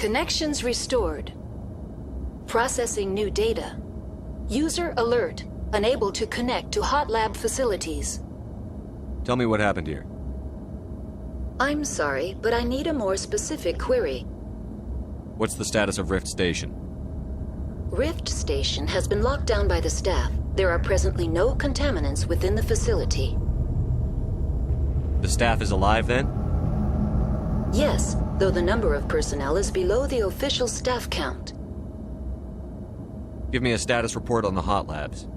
Connections restored. Processing new data. User alert. Unable to connect to hot lab facilities. Tell me what happened here. I'm sorry, but I need a more specific query. What's the status of Rift Station? Rift Station has been locked down by the staff. There are presently no contaminants within the facility. The staff is alive then? Yes, though the number of personnel is below the official staff count. Give me a status report on the hot labs.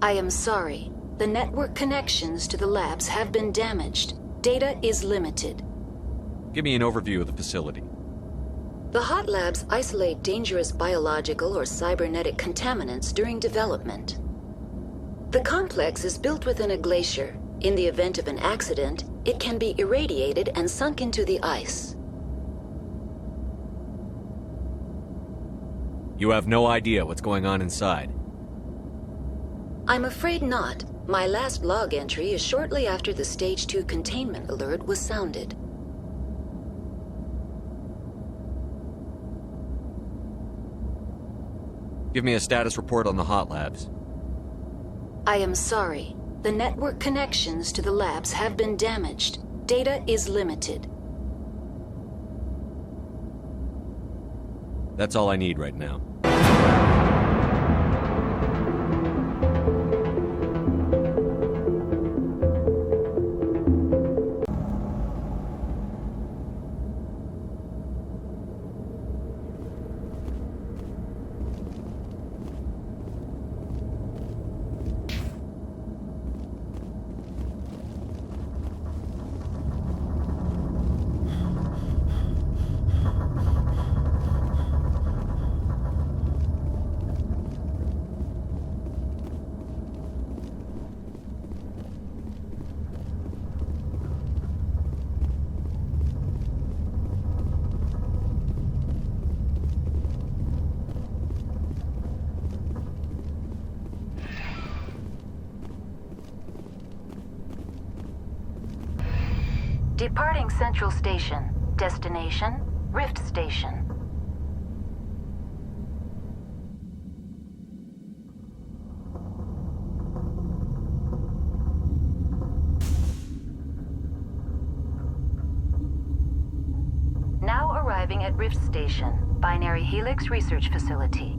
I am sorry. The network connections to the labs have been damaged. Data is limited. Give me an overview of the facility. The hot labs isolate dangerous biological or cybernetic contaminants during development. The complex is built within a glacier. In the event of an accident, it can be irradiated and sunk into the ice. You have no idea what's going on inside. I'm afraid not. My last log entry is shortly after the Stage 2 containment alert was sounded. Give me a status report on the hot labs. I am sorry. The network connections to the labs have been damaged. Data is limited. That's all I need right now. Departing Central Station. Destination, Rift Station. Now arriving at Rift Station, Binary Helix Research Facility.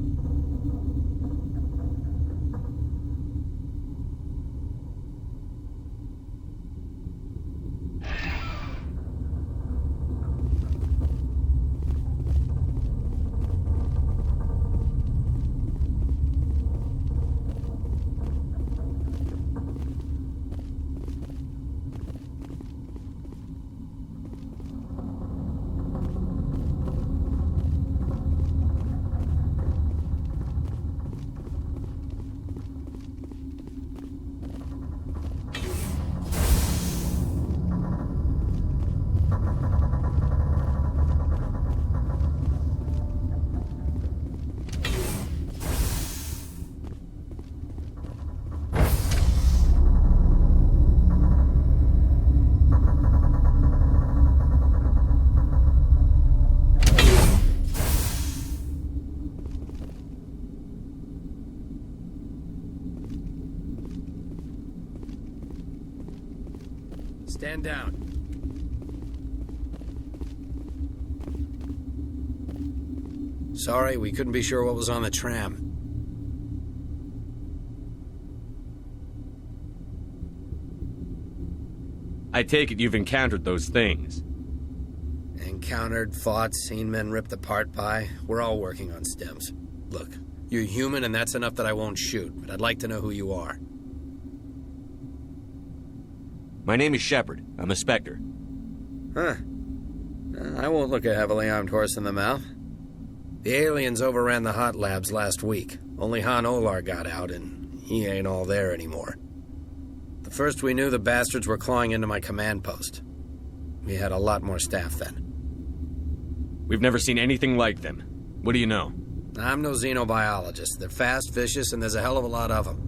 Stand down. Sorry, we couldn't be sure what was on the tram. I take it you've encountered those things. Encountered, fought, seen men ripped apart by. We're all working on stems. Look, you're human and that's enough that I won't shoot, but I'd like to know who you are. My name is Shepard. I'm a Spectre. Huh. I won't look a heavily armed horse in the mouth. The aliens overran the hot labs last week. Only Han Olar got out, and he ain't all there anymore. The first we knew, the bastards were clawing into my command post. We had a lot more staff then. We've never seen anything like them. What do you know? I'm no xenobiologist. They're fast, vicious, and there's a hell of a lot of them.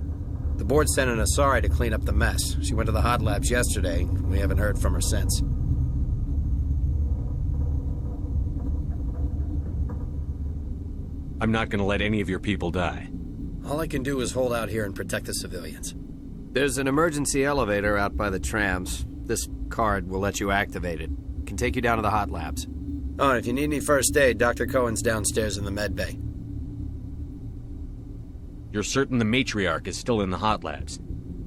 The board sent an Asari to clean up the mess. She went to the hot labs yesterday. We haven't heard from her since. I'm not gonna let any of your people die. All I can do is hold out here and protect the civilians. There's an emergency elevator out by the trams. This card will let you activate it. Can take you down to the hot labs. Oh, and if you need any first aid, Dr. Cohen's downstairs in the med bay. You're certain the matriarch is still in the hot labs?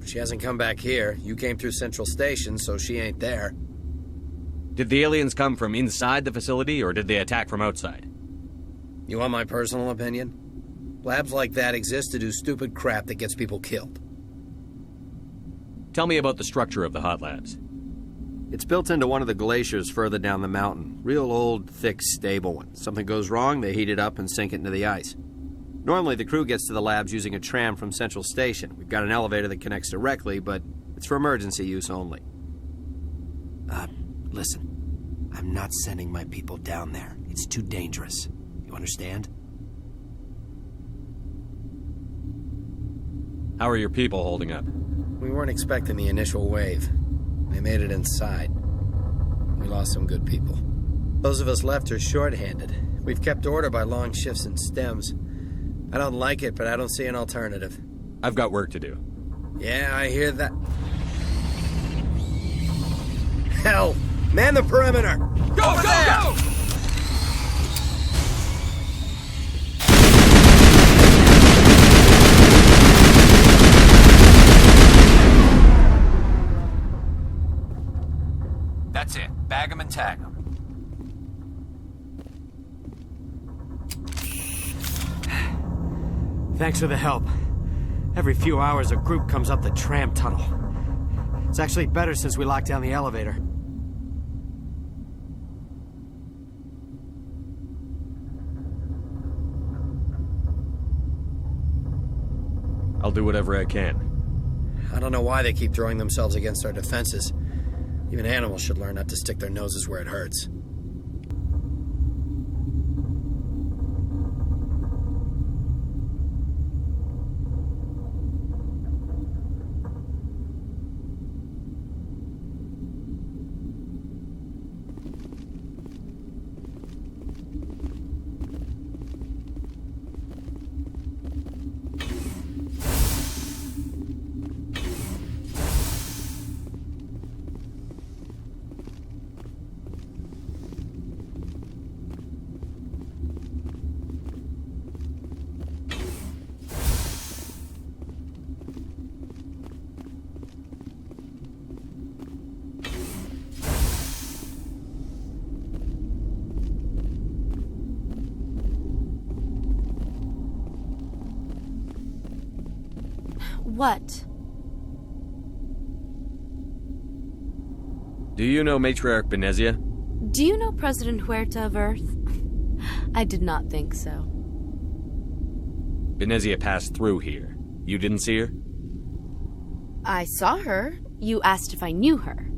She hasn't come back here. You came through Central Station, so she ain't there. Did the aliens come from inside the facility, or did they attack from outside? You want my personal opinion? Labs like that exist to do stupid crap that gets people killed. Tell me about the structure of the hot labs. It's built into one of the glaciers further down the mountain. Real old, thick, stable one. Something goes wrong, they heat it up and sink it into the ice. Normally, the crew gets to the labs using a tram from Central Station. We've got an elevator that connects directly, but it's for emergency use only. Listen. I'm not sending my people down there. It's too dangerous. You understand? How are your people holding up? We weren't expecting the initial wave. They made it inside. We lost some good people. Those of us left are short-handed. We've kept order by long shifts and stems. I don't like it, but I don't see an alternative. I've got work to do. Yeah, I hear that. Hell! Man the perimeter! Go, go! That's it. Bag 'em and tag 'em. Thanks for the help. Every few hours, a group comes up the tram tunnel. It's actually better since we locked down the elevator. I'll do whatever I can. I don't know why they keep throwing themselves against our defenses. Even animals should learn not to stick their noses where it hurts. What? Do you know Matriarch Benezia? Do you know President Huerta of Earth? I did not think so. Benezia passed through here. You didn't see her? I saw her. You asked if I knew her.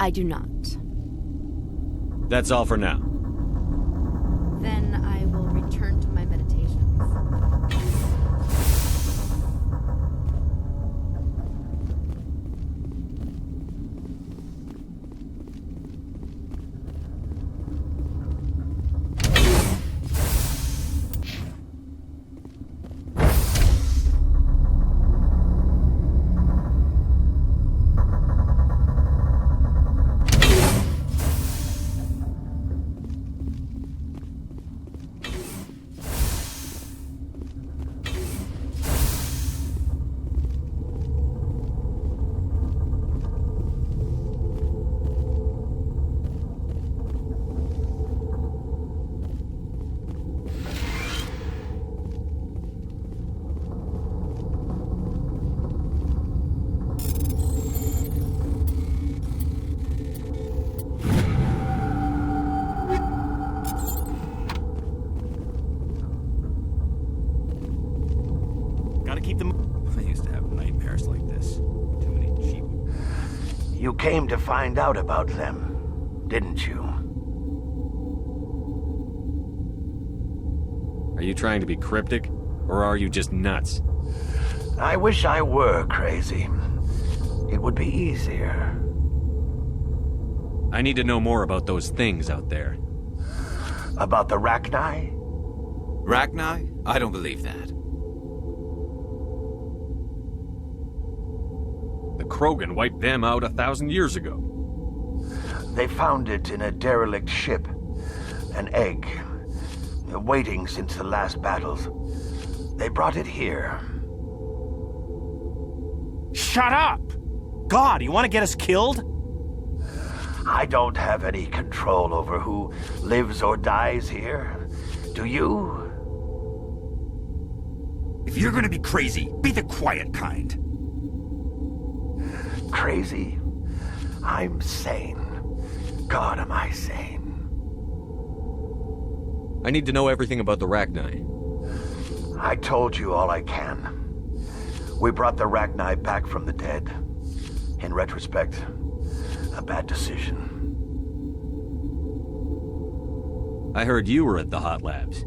I do not. That's all for now. Then I will return to my meditations. You came to find out about them, didn't you? Are you trying to be cryptic, or are you just nuts? I wish I were crazy. It would be easier. I need to know more about those things out there. About the Rachni? Rachni? I don't believe that. The Krogan wiped them out 1,000 years ago. They found it in a derelict ship. An egg. Waiting since the last battles. They brought it here. Shut up! God, you want to get us killed? I don't have any control over who lives or dies here. Do you? If you're gonna be crazy, be the quiet kind. Crazy? I'm sane. God, am I sane. I need to know everything about the Rachni. I told you all I can. We brought the Rachni back from the dead. In retrospect, a bad decision. I heard you were at the Hot Labs.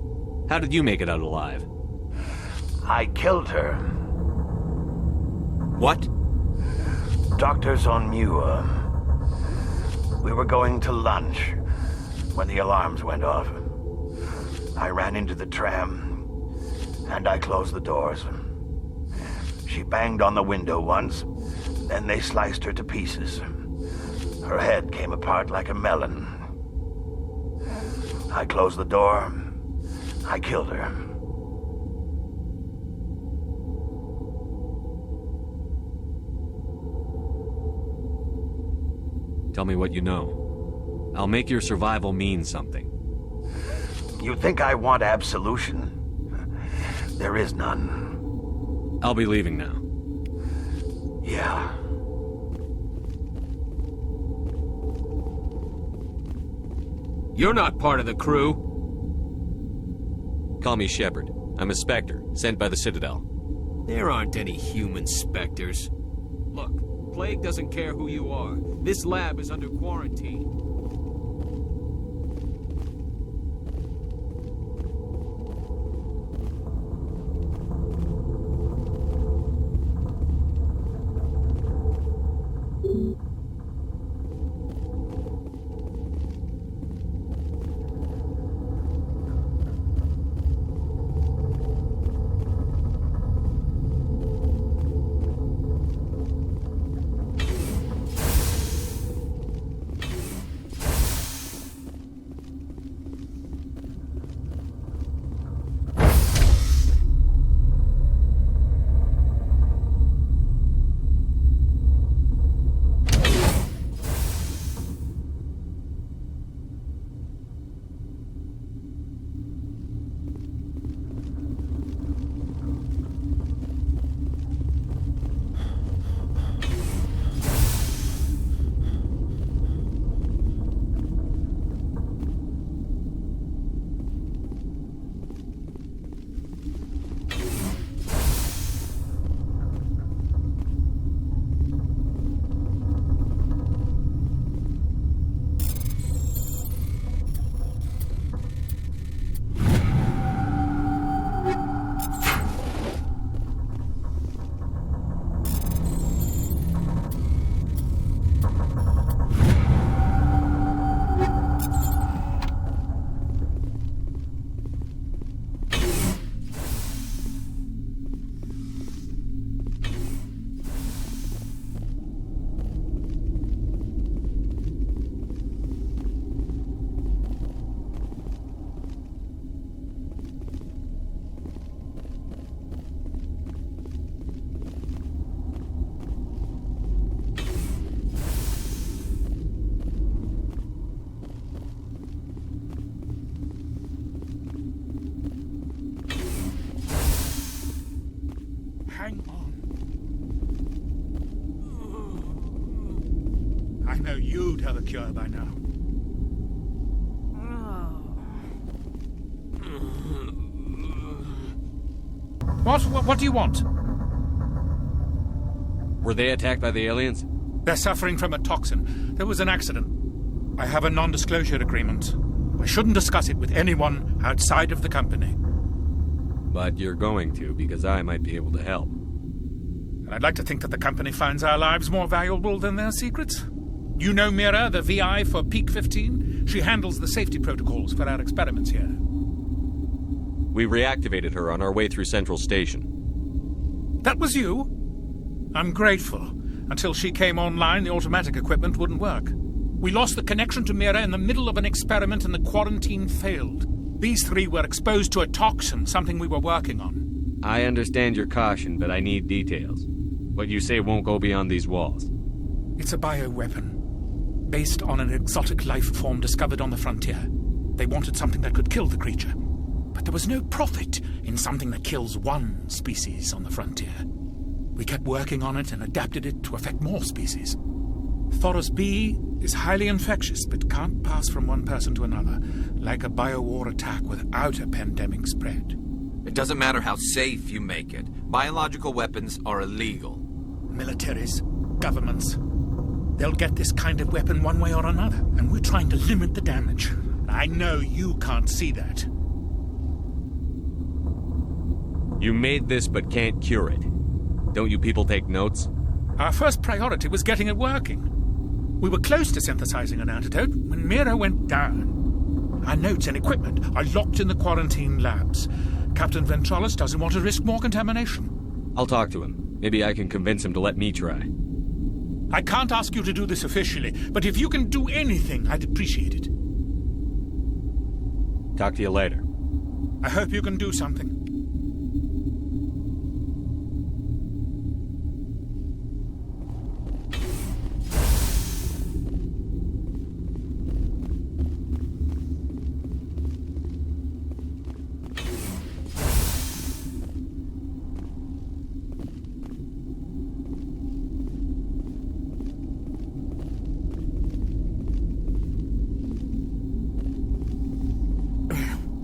How did you make it out alive? I killed her. What? Doctors on Muir. We were going to lunch when the alarms went off. I ran into the tram, and I closed the doors. She banged on the window once, then they sliced her to pieces. Her head came apart like a melon. I closed the door. I killed her. Tell me what you know. I'll make your survival mean something. You think I want absolution? There is none. I'll be leaving now. Yeah. You're not part of the crew. Call me Shepard. I'm a Spectre, sent by the Citadel. There aren't any human specters. Look, Plague doesn't care who you are. This lab is under quarantine. Hang on. I know you'd have a cure by now. What do you want? Were they attacked by the aliens? They're suffering from a toxin. There was an accident. I have a non-disclosure agreement. I shouldn't discuss it with anyone outside of the company. But you're going to, because I might be able to help. And I'd like to think that the company finds our lives more valuable than their secrets. You know Mira, the VI for Peak 15? She handles the safety protocols for our experiments here. We reactivated her on our way through Central Station. That was you? I'm grateful. Until she came online, the automatic equipment wouldn't work. We lost the connection to Mira in the middle of an experiment and the quarantine failed. These three were exposed to a toxin, something we were working on. I understand your caution, but I need details. What you say won't go beyond these walls. It's a bioweapon, based on an exotic life form discovered on the frontier. They wanted something that could kill the creature. But there was no profit in something that kills one species on the frontier. We kept working on it and adapted it to affect more species. Thoros B is highly infectious, but can't pass from one person to another, like a biowar attack without a pandemic spread. It doesn't matter how safe you make it. Biological weapons are illegal. Militaries, governments, they'll get this kind of weapon one way or another, and we're trying to limit the damage. I know you can't see that. You made this but can't cure it. Don't you people take notes? Our first priority was getting it working. We were close to synthesizing an antidote when Mira went down. Our notes and equipment are locked in the quarantine labs. Captain Ventralis doesn't want to risk more contamination. I'll talk to him. Maybe I can convince him to let me try. I can't ask you to do this officially, but if you can do anything, I'd appreciate it. Talk to you later. I hope you can do something.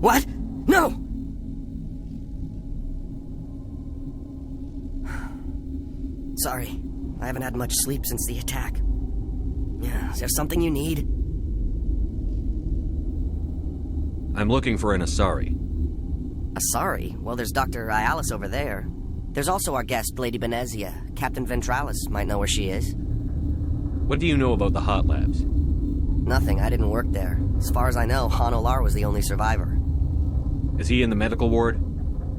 What? No! Sorry. I haven't had much sleep since the attack. Yeah, is there something you need? I'm looking for an Asari. Asari? Well, there's Dr. Ialis over there. There's also our guest, Lady Benezia. Captain Ventralis might know where she is. What do you know about the hot labs? Nothing. I didn't work there. As far as I know, Han Olar was the only survivor. Is he in the medical ward?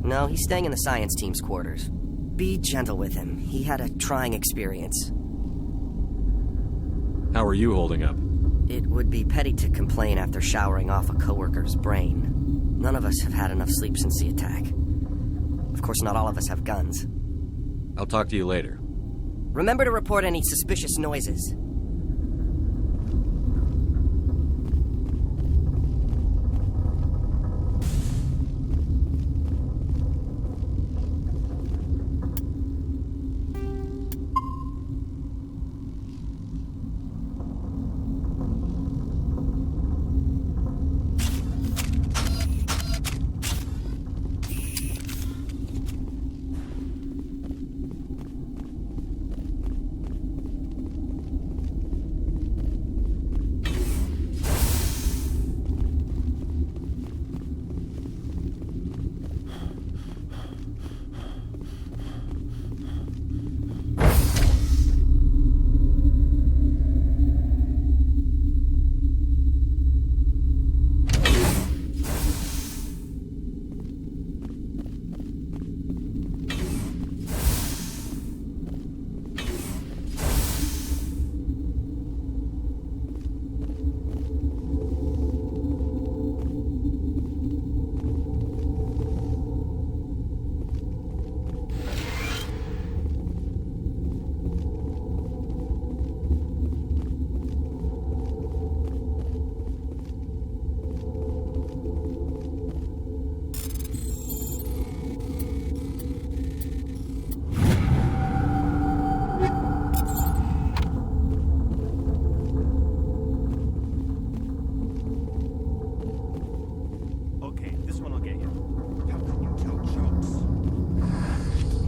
No, he's staying in the science team's quarters. Be gentle with him. He had a trying experience. How are you holding up? It would be petty to complain after showering off a coworker's brain. None of us have had enough sleep since the attack. Of course, not all of us have guns. I'll talk to you later. Remember to report any suspicious noises.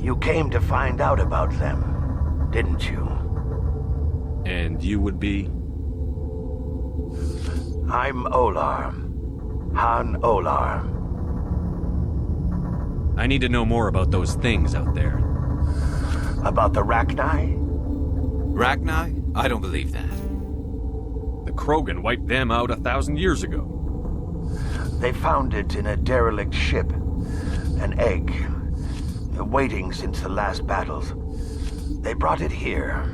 You came to find out about them, didn't you? And you would be? I'm Olar. Han Olar. I need to know more about those things out there. About the Rachni? Rachni? I don't believe that. The Krogan wiped them out 1,000 years ago. They found it in a derelict ship An egg. Waiting since the last battles. They brought it here.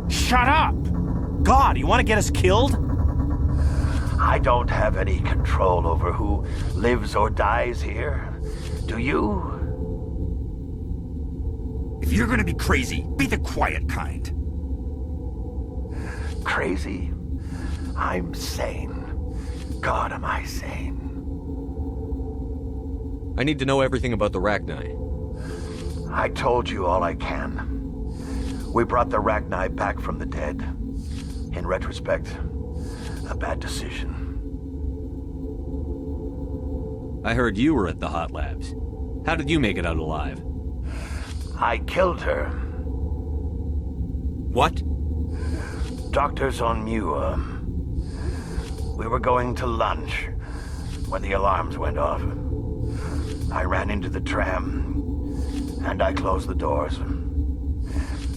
Shut up! God, you want to get us killed? I don't have any control over who lives or dies here. Do you? If you're gonna be crazy, be the quiet kind. Crazy? I'm sane. God, am I sane. I need to know everything about the Rachni. I told you all I can. We brought the Rachni back from the dead. In retrospect, a bad decision. I heard you were at the Hot Labs. How did you make it out alive? I killed her. What? Doctors on Muir. We were going to lunch when the alarms went off. I ran into the tram, and I closed the doors.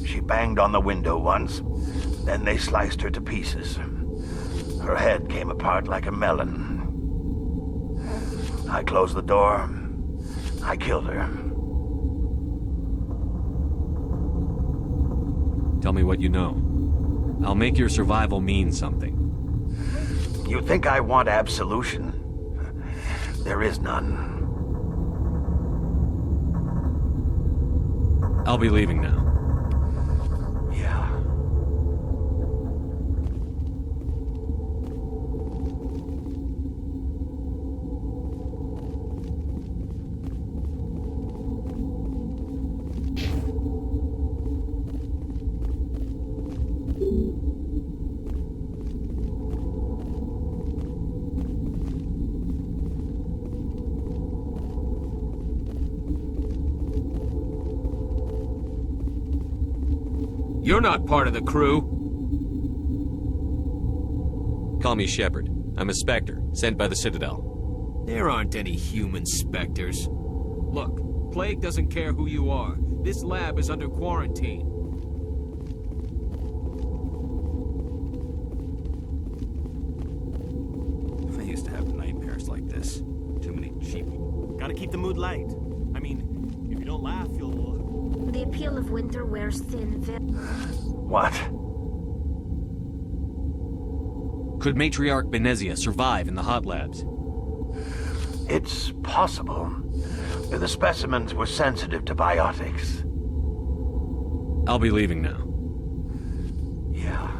She banged on the window once, then they sliced her to pieces. Her head came apart like a melon. I closed the door. I killed her. Tell me what you know. I'll make your survival mean something. You think I want absolution? There is none. I'll be leaving now. Yeah. You're not part of the crew. Call me Shepard. I'm a Spectre, sent by the Citadel. There aren't any human specters. Look, Plague doesn't care who you are. This lab is under quarantine. I used to have nightmares like this. Too many cheap. Gotta keep the mood light. I mean, if you don't laugh, you'll... The appeal of winter wears thin veil. What? Could Matriarch Benezia survive in the Hot Labs? It's possible. The specimens were sensitive to biotics. I'll be leaving now. Yeah.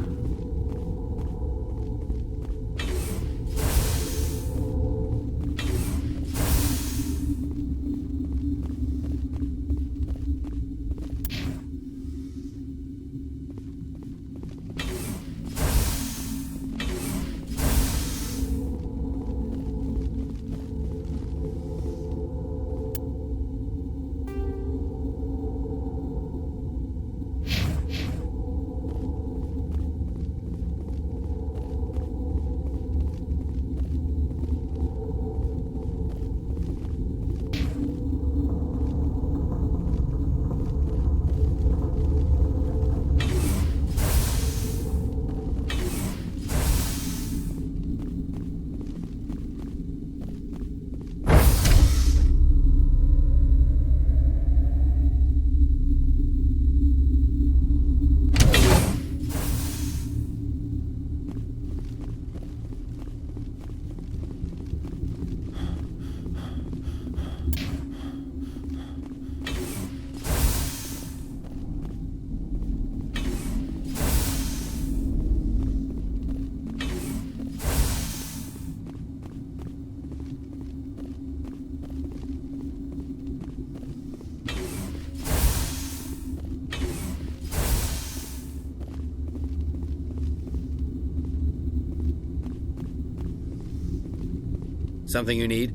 Something you need?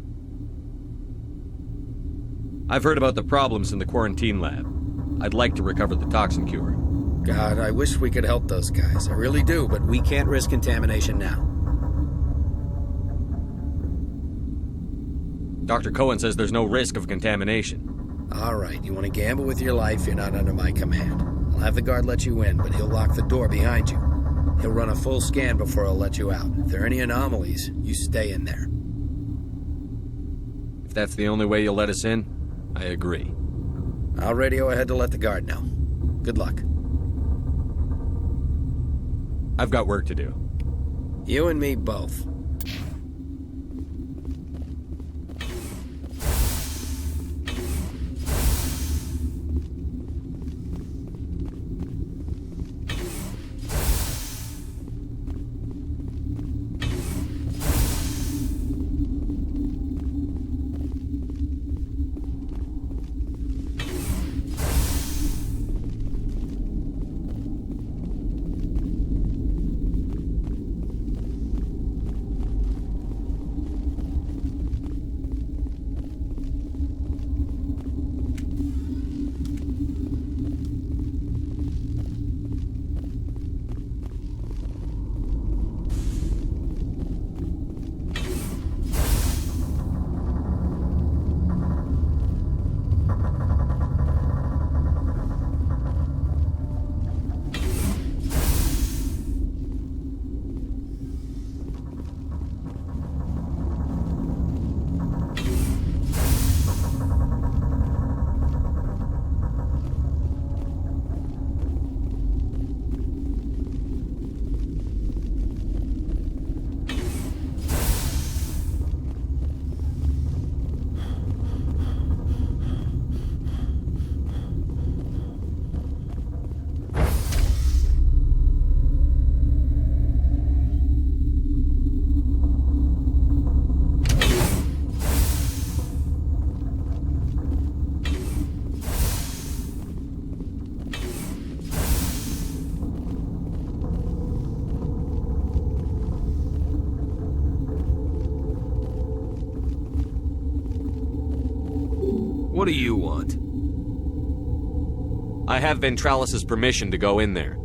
I've heard about the problems in the quarantine lab. I'd like to recover the toxin cure. God, I wish we could help those guys. I really do, but we can't risk contamination now. Dr. Cohen says there's no risk of contamination. All right, you want to gamble with your life, you're not under my command. I'll have the guard let you in, but he'll lock the door behind you. He'll run a full scan before he'll let you out. If there are any anomalies, you stay in there. that's the only way you'll let us in, I agree. I'll radio ahead to let the guard know. Good luck. I've got work to do. You and me both. What do you want? I have Ventralis' permission to go in there.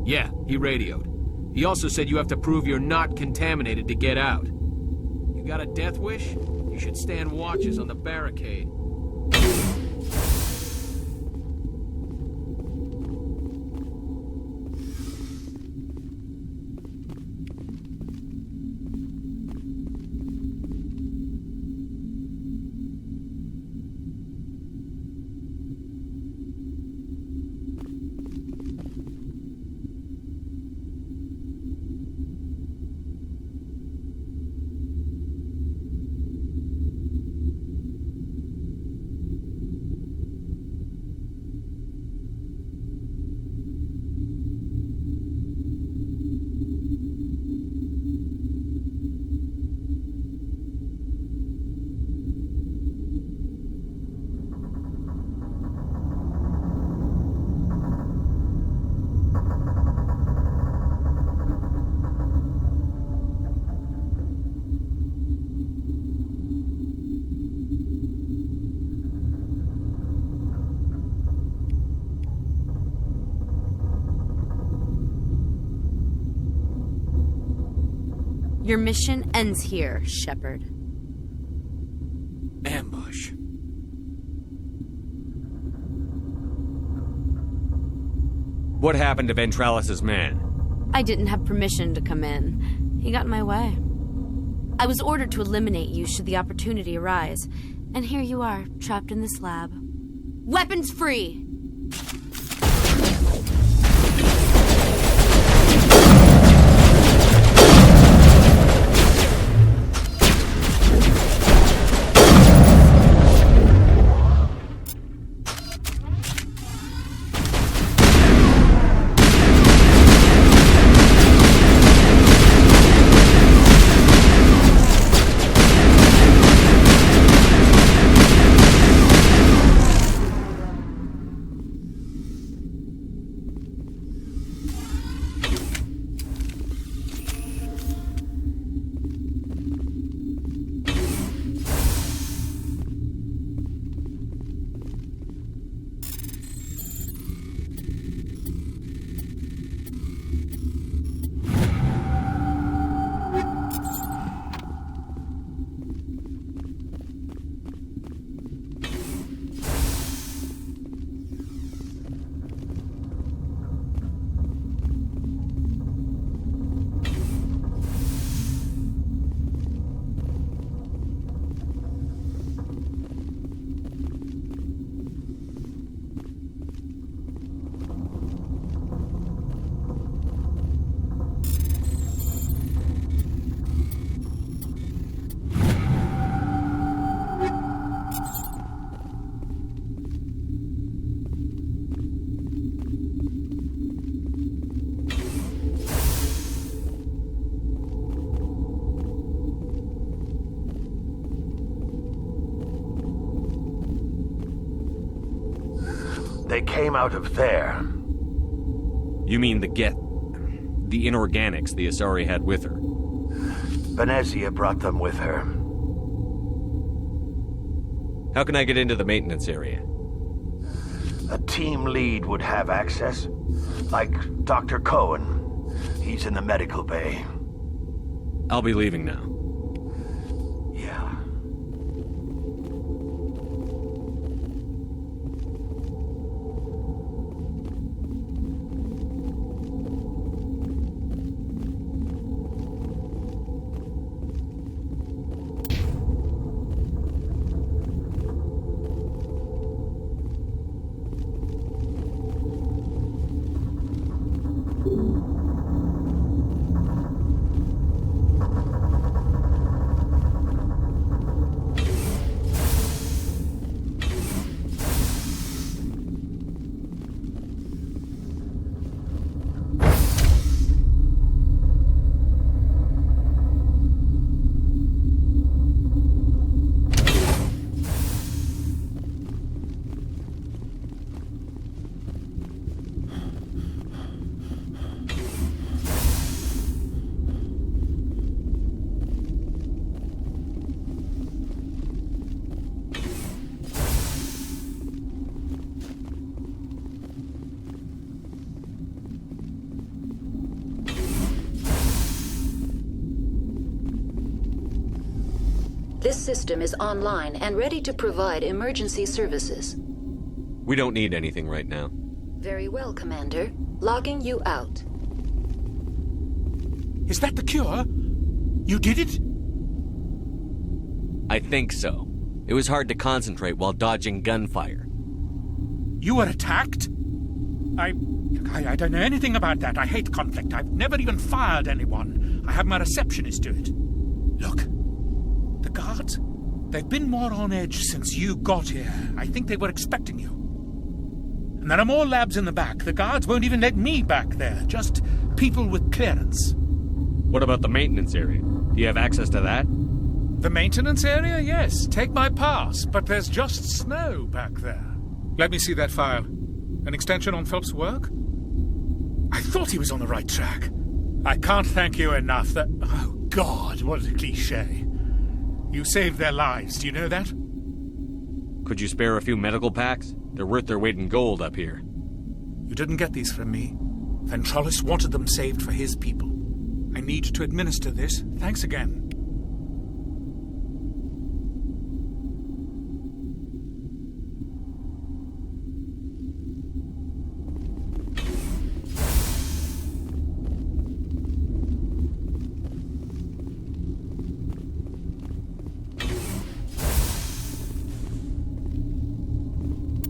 Yeah, he radioed. He also said you have to prove you're not contaminated to get out. You got a death wish? You should stand watches on the barricade. Your mission ends here, Shepard. Ambush. What happened to Ventralis' man? I didn't have permission to come in. He got in my way. I was ordered to eliminate you should the opportunity arise. And here you are, trapped in this lab. Weapons free! They came out of there. You mean the inorganics the Asari had with her? Venezia brought them with her. How can I get into the maintenance area? A team lead would have access. Like Dr. Cohen. He's in the medical bay. I'll be leaving now. Yeah. This system is online and ready to provide emergency services. We don't need anything right now. Very well, Commander. Logging you out. Is that the cure? You did it? I think so. It was hard to concentrate while dodging gunfire. You were attacked? I don't know anything about that. I hate conflict. I've never even fired anyone. I have my receptionist do it. Look, the guards, they've been more on edge since you got here. I think they were expecting you. And there are more labs in the back. The guards won't even let me back there. Just people with clearance. What about the maintenance area? Do you have access to that? The maintenance area? Yes. Take my pass. But there's just snow back there. Let me see that file. An extension on Phelps' work? I thought he was on the right track. I can't thank you enough that... Oh, God, what a cliché. You saved their lives, do you know that? Could you spare a few medical packs? They're worth their weight in gold up here. You didn't get these from me. Ventrolis wanted them saved for his people. I need to administer this. Thanks again.